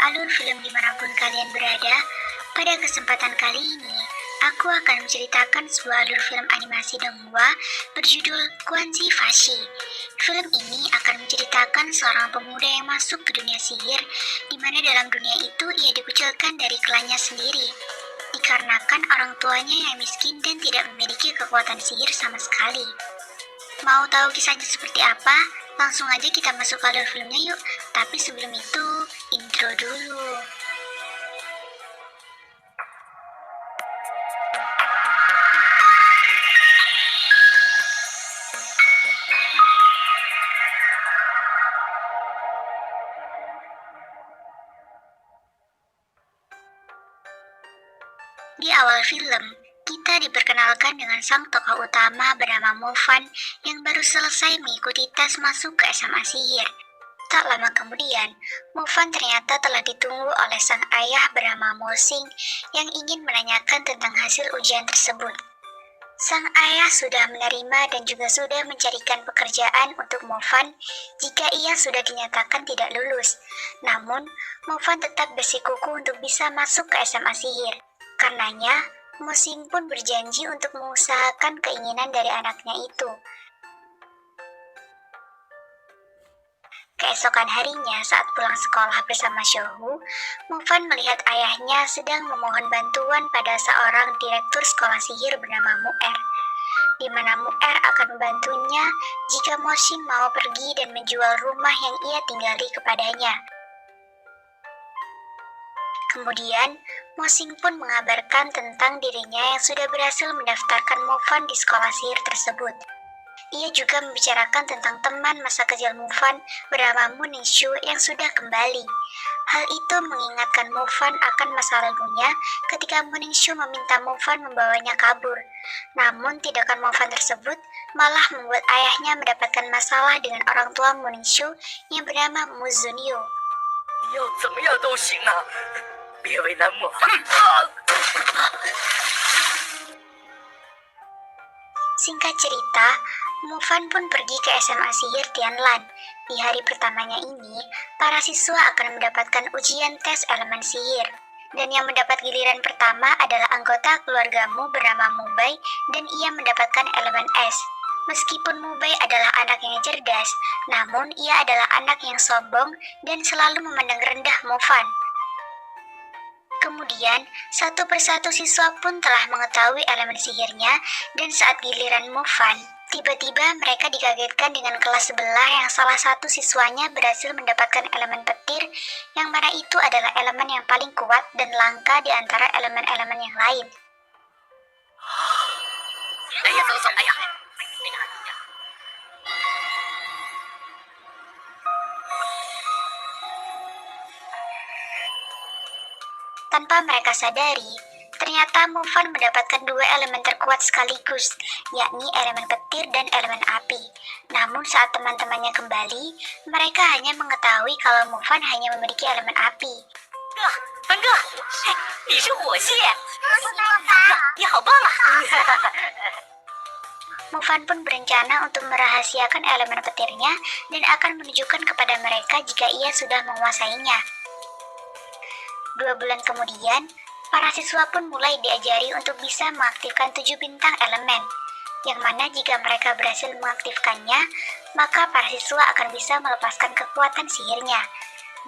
alur film dimanapun kalian berada. Pada kesempatan kali ini, aku akan menceritakan sebuah alur film animasi Donghua berjudul Guanzi Fashi. Film ini akan menceritakan seorang pemuda yang masuk ke dunia sihir, di mana dalam dunia itu ia dikucilkan dari klannya sendiri, dikarenakan orang tuanya yang miskin dan tidak memiliki kekuatan sihir sama sekali. Mau tahu kisahnya seperti apa? Langsung aja kita masuk ke alur filmnya yuk. Tapi sebelum itu, intro dulu. Di awal film, kita diperkenalkan dengan sang tokoh utama bernama Mofan yang baru selesai mengikuti tes masuk ke SMA sihir. Tak lama kemudian, Mofan ternyata telah ditunggu oleh sang ayah bernama Mosing yang ingin menanyakan tentang hasil ujian tersebut. Sang ayah sudah menerima dan juga sudah mencarikan pekerjaan untuk Mofan jika ia sudah dinyatakan tidak lulus. Namun, Mofan tetap bersikukuh untuk bisa masuk ke SMA sihir. Karenanya, Mosing pun berjanji untuk mengusahakan keinginan dari anaknya itu. Keesokan harinya saat pulang sekolah bersama Shohu, Mofan melihat ayahnya sedang memohon bantuan pada seorang direktur sekolah sihir bernama Mu'er, di mana Mu'er akan membantunya jika Mosing mau pergi dan menjual rumah yang ia tinggali kepadanya. Kemudian, Mosing pun mengabarkan tentang dirinya yang sudah berhasil mendaftarkan Mofan di sekolah sihir tersebut. Ia juga membicarakan tentang teman masa kecil Mofan bernama Mu Ningxu yang sudah kembali. Hal itu mengingatkan Mofan akan masa lalunya ketika Mu Ningxu meminta Mofan membawanya kabur. Namun tindakan Mofan tersebut malah membuat ayahnya mendapatkan masalah dengan orang tua Mu Ningxu yang bernama Mu Zunyu. 要怎么样都行啊，别为难我。 Singkat cerita, Mofan pun pergi ke SMA sihir Tianlan. Di hari pertamanya ini, para siswa akan mendapatkan ujian tes elemen sihir. Dan yang mendapat giliran pertama adalah anggota keluargamu bernama Mubai dan ia mendapatkan elemen es. Meskipun Mubai adalah anak yang cerdas, namun ia adalah anak yang sombong dan selalu memandang rendah Mofan. Kemudian, satu persatu siswa pun telah mengetahui elemen sihirnya dan saat giliran Mofan, tiba-tiba mereka dikagetkan dengan kelas sebelah yang salah satu siswanya berhasil mendapatkan elemen petir yang mana itu adalah elemen yang paling kuat dan langka di antara elemen-elemen yang lain. 哎呀，走走，哎呀，哎呀， Tanpa mereka sadari, ternyata Mofan mendapatkan dua elemen terkuat sekaligus, yakni elemen petir dan elemen api. Namun saat teman-temannya kembali, mereka hanya mengetahui kalau Mofan hanya memiliki elemen api. 哥，凡哥，哎，你是火系，哥，你好棒啊！ Mofan pun berencana untuk merahasiakan elemen petirnya dan akan menunjukkan kepada mereka jika ia sudah menguasainya. 2 bulan kemudian, para siswa pun mulai diajari untuk bisa mengaktifkan 7 bintang elemen, yang mana jika mereka berhasil mengaktifkannya, maka para siswa akan bisa melepaskan kekuatan sihirnya.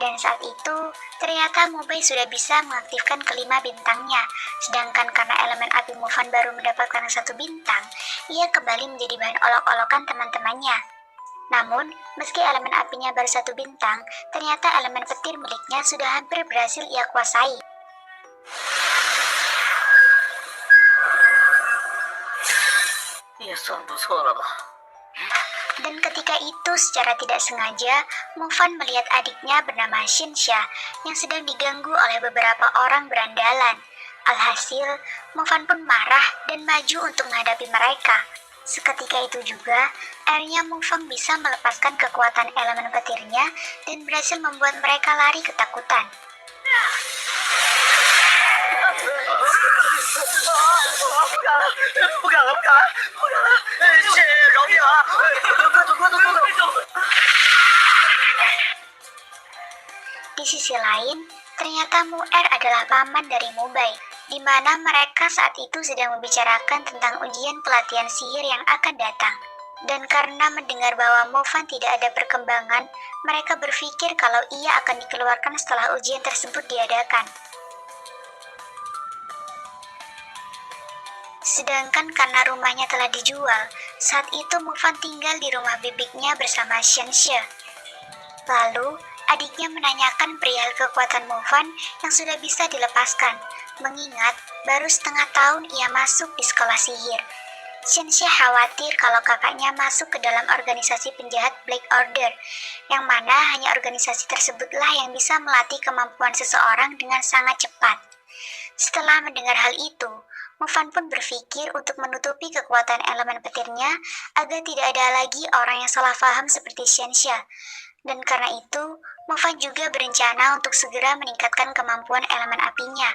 Dan saat itu, ternyata Mubai sudah bisa mengaktifkan kelima bintangnya, sedangkan karena elemen api Mofan baru mendapatkan 1 bintang, ia kembali menjadi bahan olok-olokan teman-temannya. Namun, meski elemen apinya baru 1 bintang, ternyata elemen petir miliknya sudah hampir berhasil ia kuasai. Ini 也算不错了吧。 Dan ketika itu secara tidak sengaja, Mofan melihat adiknya bernama Shinsha yang sedang diganggu oleh beberapa orang berandalan. Alhasil, Mofan pun marah dan maju untuk menghadapi mereka. Seketika itu juga, akhirnya Mofan bisa melepaskan kekuatan elemen petirnya dan berhasil membuat mereka lari ketakutan. 不敢了，不敢了，不敢了，不敢了！谢谢饶命啊！快走，快走，快走！ Di sisi lain, Ternyata Mu'er adalah paman dari Mubai, di mana mereka saat itu sedang membicarakan tentang ujian pelatihan sihir yang akan datang. Dan karena mendengar bahwa Mofan tidak ada perkembangan, mereka berpikir kalau ia akan dikeluarkan setelah ujian tersebut diadakan. Sedangkan karena rumahnya telah dijual, saat itu Mofan tinggal di rumah bibiknya bersama Xianxia. Lalu, adiknya menanyakan perihal kekuatan Mofan yang sudah bisa dilepaskan, mengingat baru setengah tahun ia masuk di sekolah sihir. Xianxia khawatir kalau kakaknya masuk ke dalam organisasi penjahat Black Order, yang mana hanya organisasi tersebutlah yang bisa melatih kemampuan seseorang dengan sangat cepat. Setelah mendengar hal itu, Mofan pun berpikir untuk menutupi kekuatan elemen petirnya agar tidak ada lagi orang yang salah paham seperti Xianxia. Dan karena itu, Mofan juga berencana untuk segera meningkatkan kemampuan elemen apinya.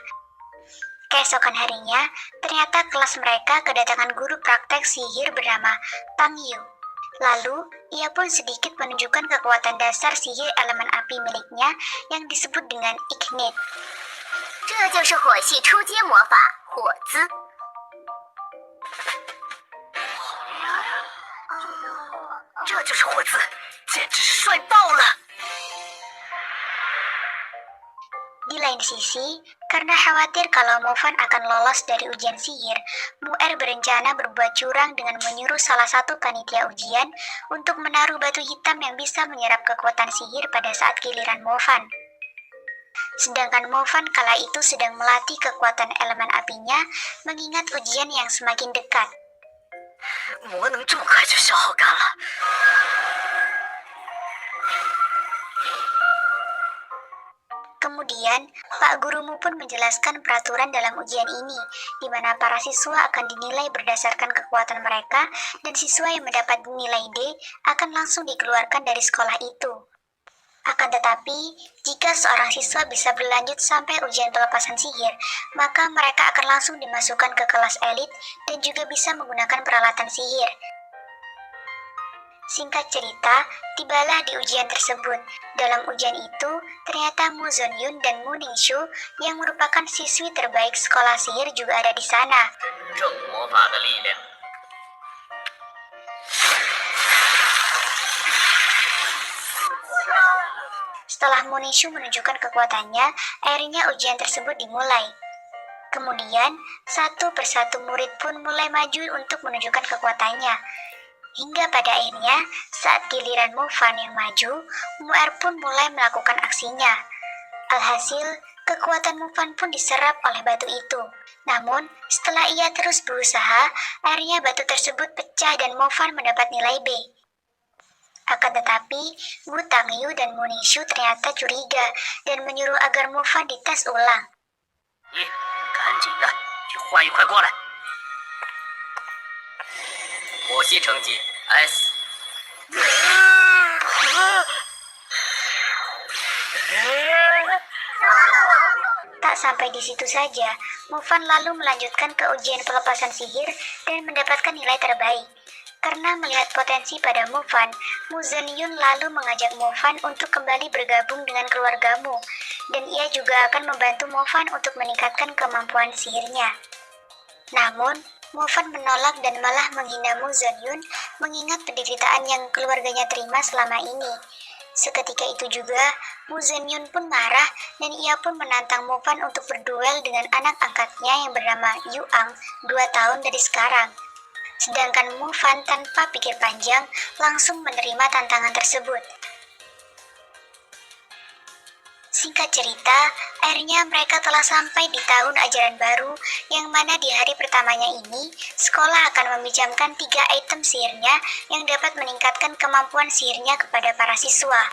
Keesokan harinya, ternyata kelas mereka kedatangan guru praktek sihir bernama Tang Yu. Lalu, ia pun sedikit menunjukkan kekuatan dasar sihir elemen api miliknya yang disebut dengan Ignite. 这就是火系初阶魔法火姿。这就是火姿，简直是帅爆了！ Di lain sisi, karena khawatir kalau Mofan akan lolos dari ujian sihir, Mu'er berencana berbuat curang dengan menyuruh salah satu panitia ujian untuk menaruh batu hitam yang bisa menyerap kekuatan sihir pada saat giliran Mofan. Sedangkan Mofan kala itu sedang melatih kekuatan elemen apinya, mengingat ujian yang semakin dekat. 魔能这么快就消耗干了？ Kemudian, Pak Gurumu pun menjelaskan peraturan dalam ujian ini, di mana para siswa akan dinilai berdasarkan kekuatan mereka, dan siswa yang mendapat nilai D akan langsung dikeluarkan dari sekolah itu. Akan tetapi, jika seorang siswa bisa berlanjut sampai ujian pelepasan sihir, maka mereka akan langsung dimasukkan ke kelas elit dan juga bisa menggunakan peralatan sihir. Singkat cerita, tibalah di ujian tersebut. Dalam ujian itu, ternyata Mu Zonyun dan Mu Ningxu yang merupakan siswi terbaik sekolah sihir juga ada di sana. 真正魔法的力量。 Setelah Mu Ningxu menunjukkan kekuatannya, akhirnya ujian tersebut dimulai. Kemudian, satu persatu murid pun mulai maju untuk menunjukkan kekuatannya. Hingga pada akhirnya, saat giliran Mofan yang maju, Mu'er pun mulai melakukan aksinya. Alhasil, kekuatan Mofan pun diserap oleh batu itu. Namun, setelah ia terus berusaha, akhirnya batu tersebut pecah dan Mofan mendapat nilai B. Akan tetapi, Wu Tangyu dan Mu Ningxu ternyata curiga dan menyuruh agar Mofan dites ulang. 你赶紧的去换一块过来。火系成绩 S。Tak sampai di situ saja, Mofan lalu melanjutkan ke ujian pelepasan sihir dan mendapatkan nilai terbaik. Karena melihat potensi pada Mofan, Mu Zonyun lalu mengajak Mofan untuk kembali bergabung dengan keluargamu, dan ia juga akan membantu Mofan untuk meningkatkan kemampuan sihirnya. Namun, Mofan menolak dan malah menghina Mu Zonyun mengingat penderitaan yang keluarganya terima selama ini. Seketika itu juga, Mu Zonyun pun marah dan ia pun menantang Mofan untuk berduel dengan anak angkatnya yang bernama Yuang 2 tahun dari sekarang. Sedangkan Mofan tanpa pikir panjang langsung menerima tantangan tersebut. Singkat cerita, akhirnya mereka telah sampai di tahun ajaran baru yang mana di hari pertamanya ini, sekolah akan meminjamkan 3 item sihirnya yang dapat meningkatkan kemampuan sihirnya kepada para siswa.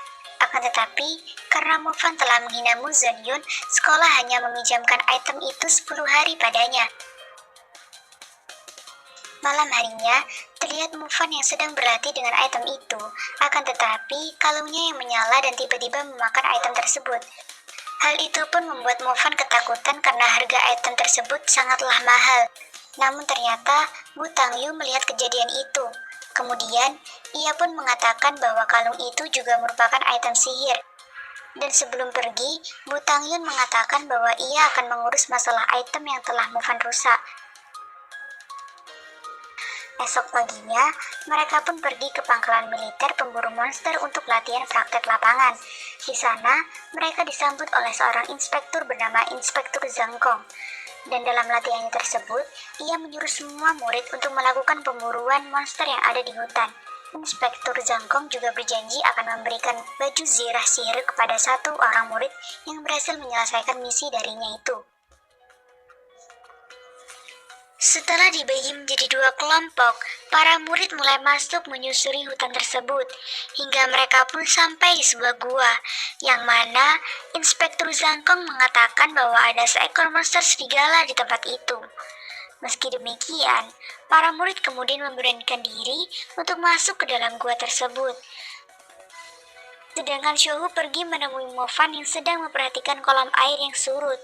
Akan tetapi, karena Mofan telah menghina Mu Zonyun, sekolah hanya meminjamkan item itu 10 hari padanya. Malam harinya, terlihat Mofan yang sedang berlatih dengan item itu, akan tetapi kalungnya yang menyala dan tiba-tiba memakan item tersebut. Hal itu pun membuat Mofan ketakutan karena harga item tersebut sangatlah mahal. Namun ternyata, Wu Tangyu melihat kejadian itu. Kemudian, ia pun mengatakan bahwa kalung itu juga merupakan item sihir. Dan sebelum pergi, Bu Tangyun mengatakan bahwa ia akan mengurus masalah item yang telah Mofan rusak. Esok paginya, mereka pun pergi ke pangkalan militer pemburu monster untuk latihan praktek lapangan. Di sana, mereka disambut oleh seorang inspektur bernama Inspektur Zhang Gong. Dan dalam latihannya tersebut, ia menyuruh semua murid untuk melakukan pemburuan monster yang ada di hutan. Inspektur Zhang Gong juga berjanji akan memberikan baju zirah sihir kepada satu orang murid yang berhasil menyelesaikan misi darinya itu. Setelah dibagi menjadi dua kelompok, para murid mulai masuk menyusuri hutan tersebut, hingga mereka pun sampai di sebuah gua, yang mana Inspektur Zangkong mengatakan bahwa ada seekor monster serigala di tempat itu. Meski demikian, para murid kemudian memberanikan diri untuk masuk ke dalam gua tersebut. Sedangkan Shouhu pergi menemui Mofan yang sedang memperhatikan kolam air yang surut,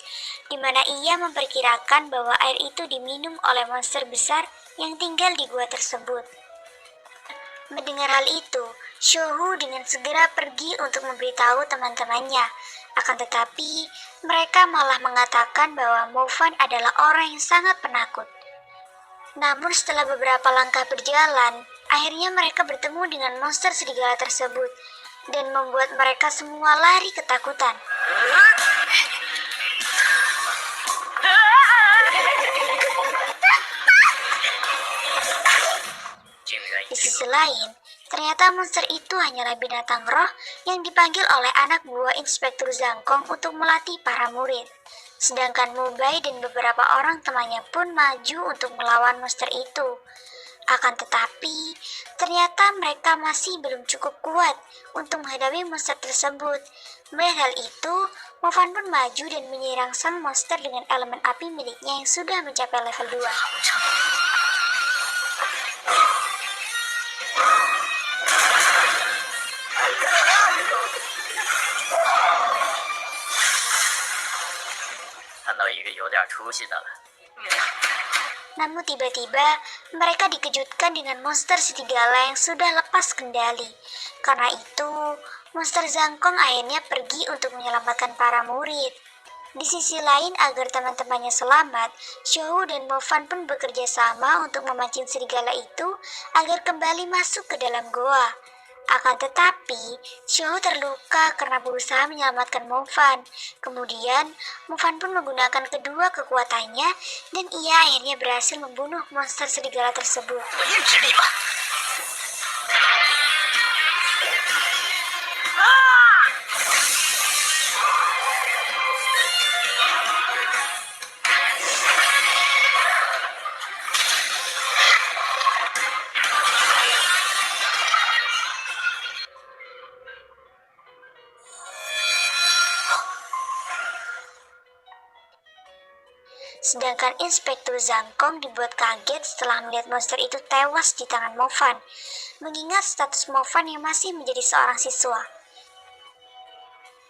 di mana ia memperkirakan bahwa air itu diminum oleh monster besar yang tinggal di gua tersebut. Mendengar hal itu, Shouhu dengan segera pergi untuk memberitahu teman-temannya. Akan tetapi, mereka malah mengatakan bahwa Mofan adalah orang yang sangat penakut. Namun setelah beberapa langkah berjalan, akhirnya mereka bertemu dengan monster serigala tersebut, dan membuat mereka semua lari ketakutan. Di sisi lain, ternyata monster itu hanyalah binatang roh yang dipanggil oleh anak buah Inspektur Zangkong untuk melatih para murid. Sedangkan Mubai dan beberapa orang temannya pun maju untuk melawan monster itu. Akan tetapi, ternyata mereka masih belum cukup kuat untuk menghadapi monster tersebut. Melihat hal itu, Mofan pun maju dan menyerang sang monster dengan elemen api miliknya yang sudah mencapai level 2. Namun tiba-tiba, mereka dikejutkan dengan monster serigala yang sudah lepas kendali. Karena itu, monster Zangkong akhirnya pergi untuk menyelamatkan para murid. Di sisi lain, agar teman-temannya selamat, Shouhu dan Mofan pun bekerja sama untuk memancing serigala itu agar kembali masuk ke dalam goa. Akan tetapi, Shouhu terluka karena berusaha menyelamatkan Mofan. Kemudian, Mofan pun menggunakan kedua kekuatannya dan ia akhirnya berhasil membunuh monster serigala tersebut. Sedangkan Inspektur Zangkong dibuat kaget setelah melihat monster itu tewas di tangan Mofan, mengingat status Mofan yang masih menjadi seorang siswa.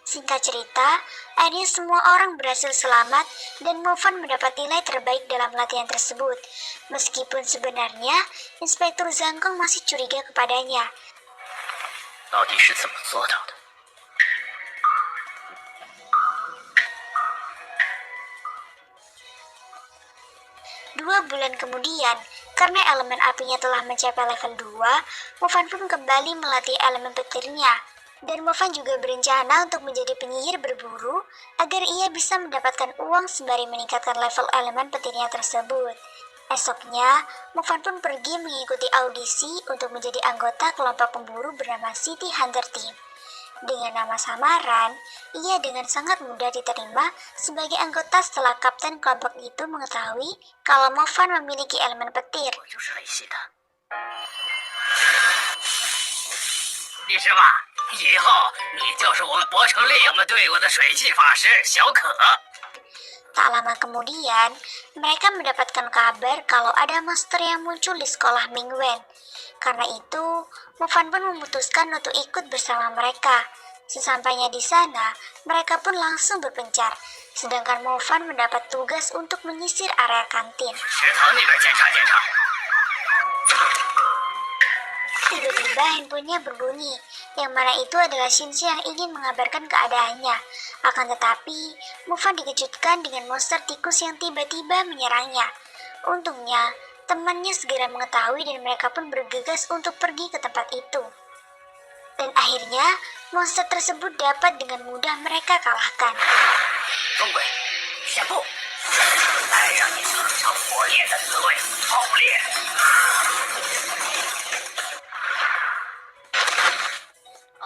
Singkat cerita, akhirnya semua orang berhasil selamat dan Mofan mendapat nilai terbaik dalam latihan tersebut. Meskipun sebenarnya, Inspektur Zangkong masih curiga kepadanya. Dua bulan kemudian, karena elemen apinya telah mencapai level 2, Mofan pun kembali melatih elemen petirnya. Dan Mofan juga berencana untuk menjadi penyihir berburu agar ia bisa mendapatkan uang sembari meningkatkan level elemen petirnya tersebut. Esoknya, Mofan pun pergi mengikuti audisi untuk menjadi anggota kelompok pemburu bernama City Hunter Team. Dengan nama samaran, ia dengan sangat mudah diterima sebagai anggota setelah kapten kelompok itu mengetahui kalau Mofan memiliki elemen petir. Tak lama kemudian, mereka mendapatkan kabar kalau ada monster yang muncul di sekolah Mingwen. Karena itu, Mofan pun memutuskan untuk ikut bersama mereka. Sesampainya di sana, mereka pun langsung berpencar. Sedangkan Mofan mendapat tugas untuk menyisir area kantin. Tiba-tiba handphonenya berbunyi, yang mana itu adalah Shinsei yang ingin mengabarkan keadaannya. Akan tetapi, Mufan dikejutkan dengan monster tikus yang tiba-tiba menyerangnya. Untungnya, temannya segera mengetahui dan mereka pun bergegas untuk pergi ke tempat itu. Dan akhirnya, monster tersebut dapat dengan mudah mereka kalahkan. 东鬼，下步，来让你尝尝火烈的滋味，爆裂！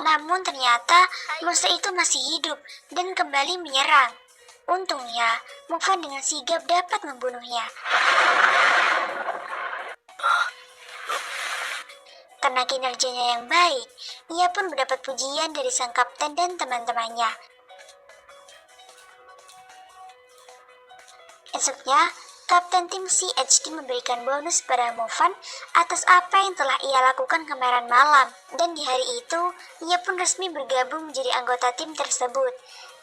Namun ternyata monster itu masih hidup dan kembali menyerang. Untungnya, Mufan dengan sigap dapat membunuhnya. Karena kinerjanya yang baik, ia pun mendapat pujian dari sang kapten dan teman-temannya. Esoknya, Kapten tim CHD memberikan bonus pada Mufan atas apa yang telah ia lakukan kemarin malam, dan di hari itu, ia pun resmi bergabung menjadi anggota tim tersebut.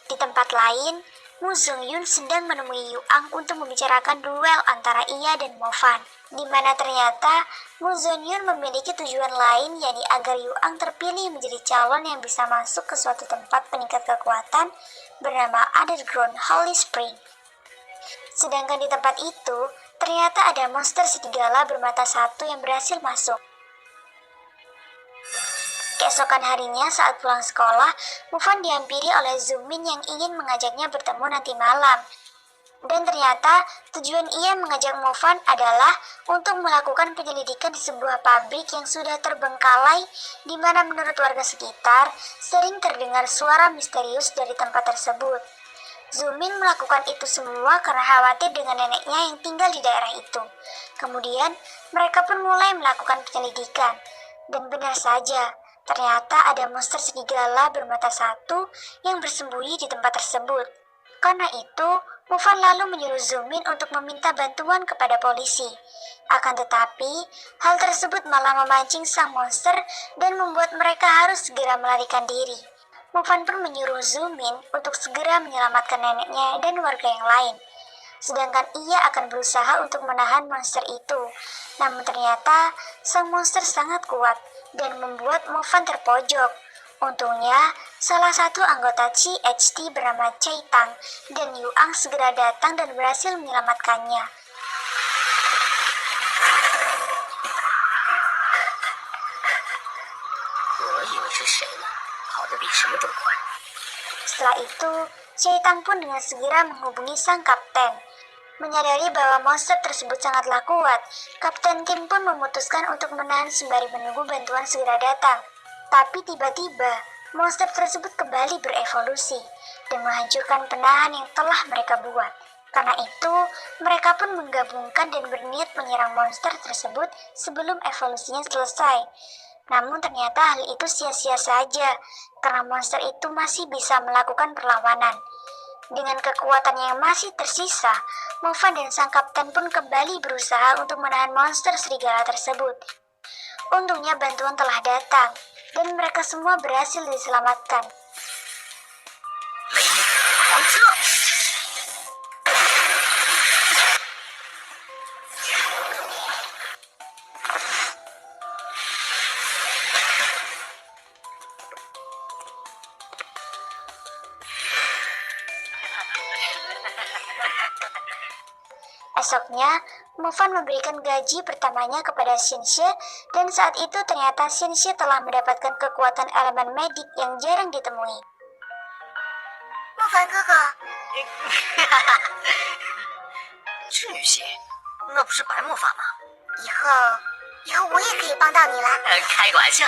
Di tempat lain, Mu Zongyun sedang menemui Yuang untuk membicarakan duel antara ia dan Mufan, di mana ternyata Mu Zongyun memiliki tujuan lain, yakni agar Yuang terpilih menjadi calon yang bisa masuk ke suatu tempat peningkat kekuatan bernama Underground Holy Spring. Sedangkan di tempat itu, ternyata ada monster serigala bermata satu yang berhasil masuk. Keesokan harinya saat pulang sekolah, Mufan dihampiri oleh Zumin yang ingin mengajaknya bertemu nanti malam. Dan ternyata tujuan ia mengajak Mufan adalah untuk melakukan penyelidikan di sebuah pabrik yang sudah terbengkalai, di mana menurut warga sekitar sering terdengar suara misterius dari tempat tersebut. Zumin melakukan itu semua karena khawatir dengan neneknya yang tinggal di daerah itu. Kemudian, mereka pun mulai melakukan penyelidikan. Dan benar saja, ternyata ada monster serigala bermata satu yang bersembunyi di tempat tersebut. Karena itu, Mufan lalu menyuruh Zumin untuk meminta bantuan kepada polisi. Akan tetapi, hal tersebut malah memancing sang monster dan membuat mereka harus segera melarikan diri. Mufan pun menyuruh Zumin untuk segera menyelamatkan neneknya dan warga yang lain. Sedangkan ia akan berusaha untuk menahan monster itu. Namun ternyata sang monster sangat kuat dan membuat Mufan terpojok. Untungnya, salah satu anggota CHT bernama Chai Tang dan Yuang segera datang dan berhasil menyelamatkannya. 我以为是谁呢？跑得比什么都快。 Setelah itu, Chai Tang pun dengan segera menghubungi sang kapten. Menyadari bahwa monster tersebut sangatlah kuat, Kapten Kim pun memutuskan untuk menahan sembari menunggu bantuan segera datang. Tapi tiba-tiba, monster tersebut kembali berevolusi dan menghancurkan penahan yang telah mereka buat. Karena itu, mereka pun menggabungkan dan berniat menyerang monster tersebut sebelum evolusinya selesai. Namun ternyata hal itu sia-sia saja, karena monster itu masih bisa melakukan perlawanan. Dengan kekuatan yang masih tersisa, Mufan dan sang kapten pun kembali berusaha untuk menahan monster serigala tersebut. Untungnya bantuan telah datang, dan mereka semua berhasil diselamatkan. 狂车！ Esoknya, Mufan memberikan gaji pertamanya kepada Shinsei, dan saat itu ternyata Shinsei telah mendapatkan kekuatan elemen medik yang jarang ditemui. 莫凡哥哥，巨蟹，那不是白魔法吗？以后我也可以帮到你了。开个玩笑。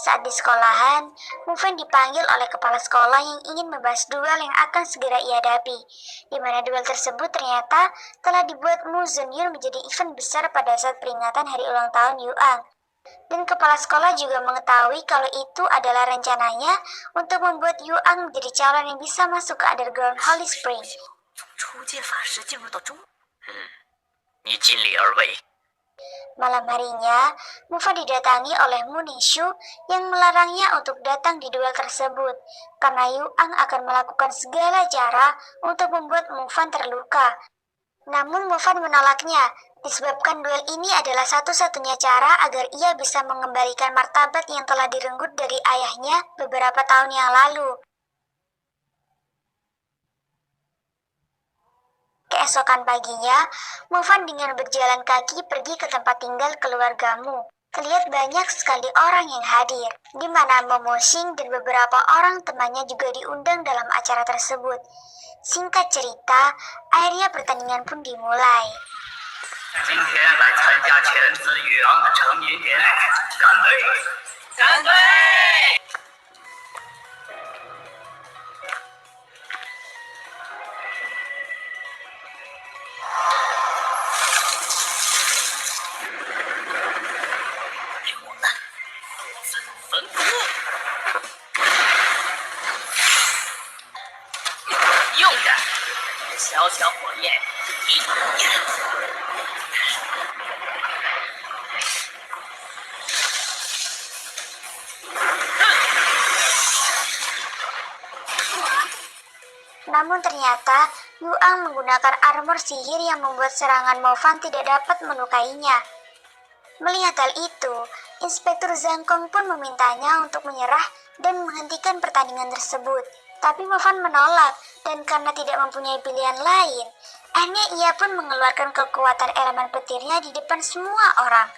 Saat di sekolahan, Mufan dipanggil oleh kepala sekolah yang ingin membahas duel yang akan segera ia hadapi, di mana duel tersebut ternyata telah dibuat Mu Zongyun menjadi event besar pada saat peringatan hari ulang tahun Yuang. Dan kepala sekolah juga mengetahui kalau itu adalah rencananya untuk membuat Yuang menjadi calon yang bisa masuk ke Underground Holy Spring. 从初阶法师进入到中，你尽力而为。 Malam harinya, Mufan didatangi oleh Mu Ningxu yang melarangnya untuk datang di duel tersebut, karena Yuang akan melakukan segala cara untuk membuat Mufan terluka. Namun Mufan menolaknya, Disebabkan duel ini adalah satu-satunya cara agar ia bisa mengembalikan martabat yang telah direnggut dari ayahnya beberapa tahun yang lalu. Keesokan paginya, Mufan dengan berjalan kaki pergi ke tempat tinggal keluargamu. Terlihat banyak sekali orang yang hadir, di mana Momosing dan beberapa orang temannya juga diundang dalam acara tersebut. Singkat cerita, akhirnya pertandingan pun dimulai. 今天来参加犬子与昂的成年宴，干杯！干杯！我们子坟谷，用着小小火焰，一。Namun ternyata Yuang menggunakan armor sihir yang membuat serangan Mofan tidak dapat melukainya. Melihat hal itu, Inspektur Zhangkong pun memintanya untuk menyerah dan menghentikan pertandingan tersebut. Tapi Mofan menolak, dan karena tidak mempunyai pilihan lain, akhirnya ia pun mengeluarkan kekuatan elemen petirnya di depan semua orang.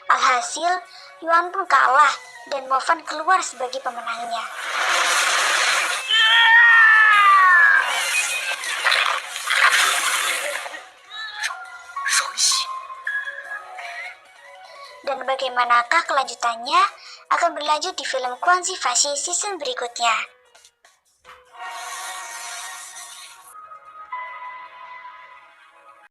Alhasil, Yuan pun kalah, dan Mofan keluar sebagai pemenangnya. Dan bagaimanakah kelanjutannya akan berlanjut di film Quanzi Fashi season berikutnya.